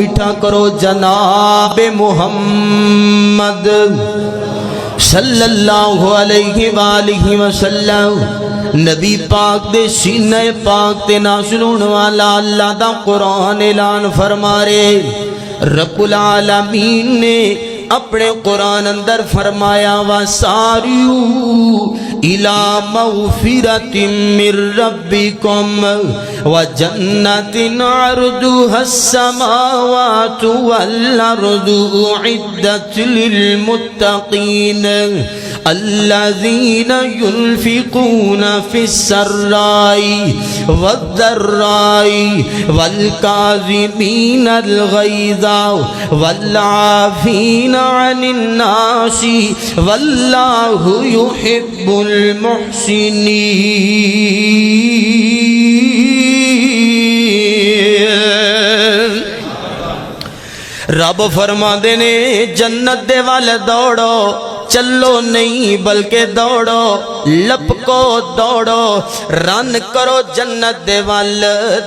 میٹھا کرو جناب محمد صلی اللہ علیہ وآلہ وسلم۔ نبی پاک دے سینہ پاک تے نازل ہونے والا اللہ دا قرآن اعلان فرما رہے، رب العالمین نے اپنے قرآن اندر فرمایا وَسَارِعُوا إِلَى مَغْفِرَةٍ مِّن رَّبِّكُمْ وَجَنَّةٍ عَرْضُهَا السَّمَاوَاتُ وَالْأَرْضُ أُعِدَّتْ لِلْمُتَّقِينَ الَّذِينَ يُنْفِقُونَ فِي السَّرَّاءِ وَالضَّرَّاءِ وَالْكَاظِمِينَ الْغَيْظَ وَالْعَافِينَ عن الناس واللہ يحب المحسنین۔ رب فرما دینے جنت دے والے دوڑو، چلو نہیں بلکہ دوڑو، لپکو دوڑو، رن کرو جنت دے وال،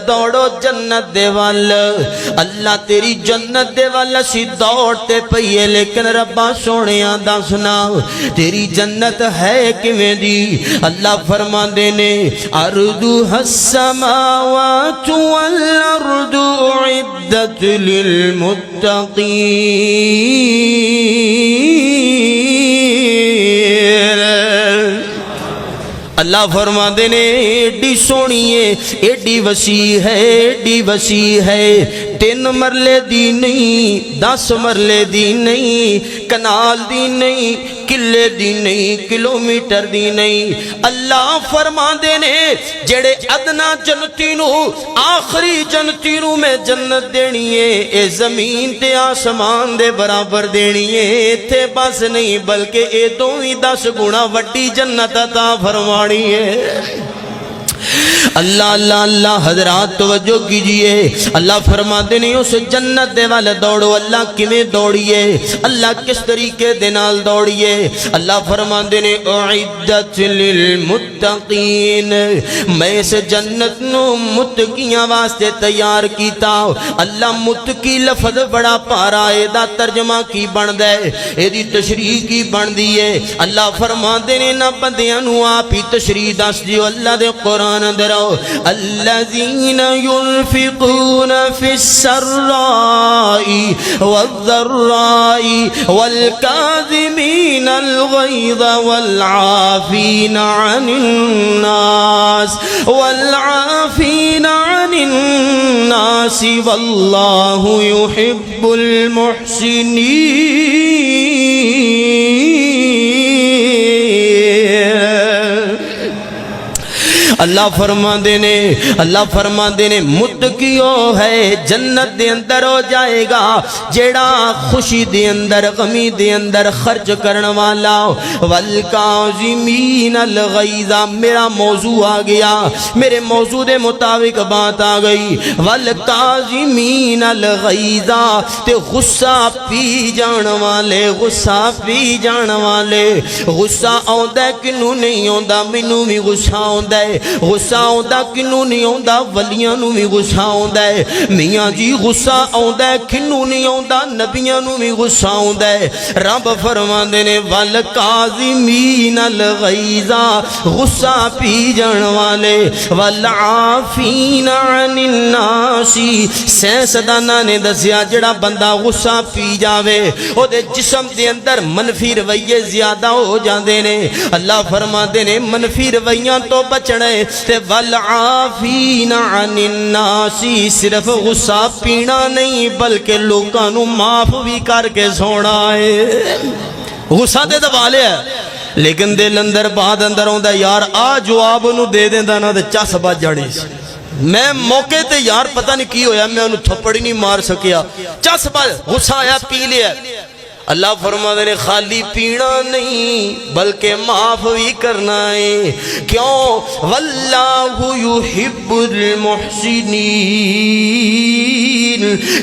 دوڑو جنت دے وال۔ اللہ تیری جنت دے وال سی دوڑتے پئیے، لیکن ربا سونیاں دسنا تیری جنت ہے کیویں دی؟ اللہ فرما دینے ارضها السماوات والارض اعدت للمتقین۔ اللہ فرما دینے ایڈی سونی ہے، ایڈی وسیع ہے، ایڈی وسیع ہے، 3 مرلے دی نہیں، 10 مرلے دی نہیں، کنال دی نہیں، کلے دی نہیں، کلومیٹر دی نہیں۔ اللہ فرما دینے جڑے ادنا جنتی نو آخری جنتی نو میں جنت دینی ہے، اے زمین تے آسمان دے برابر دینی ہے، تھے بس نہیں بلکہ اے تو ہی 10 گنا وڈی جنت عطا فرمانی ہے۔ اللہ اللہ اللہ حضرات توجہ کیجئے، اللہ فرما دینے اس جنت دے والے دوڑو۔ اللہ کیویں دوڑیے؟ اللہ کس طریقے دے نال دوڑیے؟ اللہ فرما دینے اعدت للمتقین، میں اس جنت نو متقیاں واسطے تیار کیتا۔ اللہ متقی لفظ بڑا پارا، اے دا ترجمہ کی بندا ہے، اے دی تشریح کی بندی ہے؟ اللہ فرما دینے نہ بندیاں نو آپ ہی تشریح دس دیو۔ اللہ دے قرآن اندر الذين ينفقون في السراء والضراء والكاظمين الغيظ والعافين عن الناس والله يحب المحسنين۔ اللہ فرما دینے متقیو ہے جنت دے اندر ہو جائے گا جیڑا خوشی دے اندر غمی دے اندر خرچ کرن والا۔ والکاظمین الغیظ، میرا موضوع آ گیا، میرے موضوع دے مطابق بات آ گئی۔ والکاظمین الغیظ، تے غصہ پی جان والے، غصہ پی جان والے۔ غصہ آندا کنو نہیں آندا؟ مینوں بھی غصہ آندا ہے۔ غصہ آندا کنوں نہیں آندا؟ ولیاں نو بھی غصہ آندا ہے۔ میاں جی غصہ آندا ہے کنوں نہیں آندا؟ نبیاں نو بھی غصہ آندا ہے۔ رب فرماندے نے والکاظمین الغیظ، غصہ پی جان والے۔ والعافین عن الناس، سائنسداناں نے دسیا جڑا بندہ غصہ پی جاوے او دے جسم دے اندر منفی رویے زیادہ ہو جاندے نے۔ اللہ فرماندے نے منفی رویاں تو بچنا ہے تے والعافین عن الناس، صرف غصہ پینا نہیں بلکہ لوگاں نو معاف بھی کر کے سونا ہے۔ غصہ دے دبا لیا لیکن دل اندر بعد اندر ہوندا یار آ جواب نو دے دیندا نا تے چس بج جانی سی۔ میں موقع تے یار پتہ نہیں کی ہویا، میں انہوں تھپڑی نہیں مار سکیا، چس بج، غصہ آیا پی لیا۔ اللہ فرماتے ہیں خالی پینا نہیں بلکہ معاف بھی کرنا ہے. کیوں؟ واللہ یحب المحسنین،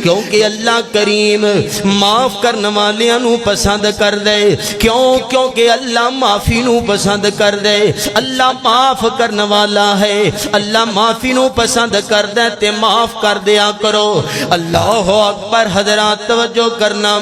کیونکہ اللہ کریم معاف کرنے والیاں نو پسند کر دے. کیوں؟ کیونکہ اللہ معافی نو پسند کر دے. اللہ معاف کرنے والا ہے، اللہ معافی نو پسند کر دے تے معاف کر دیا کرو. اللہ اکبر. حضرات توجہ کرنا.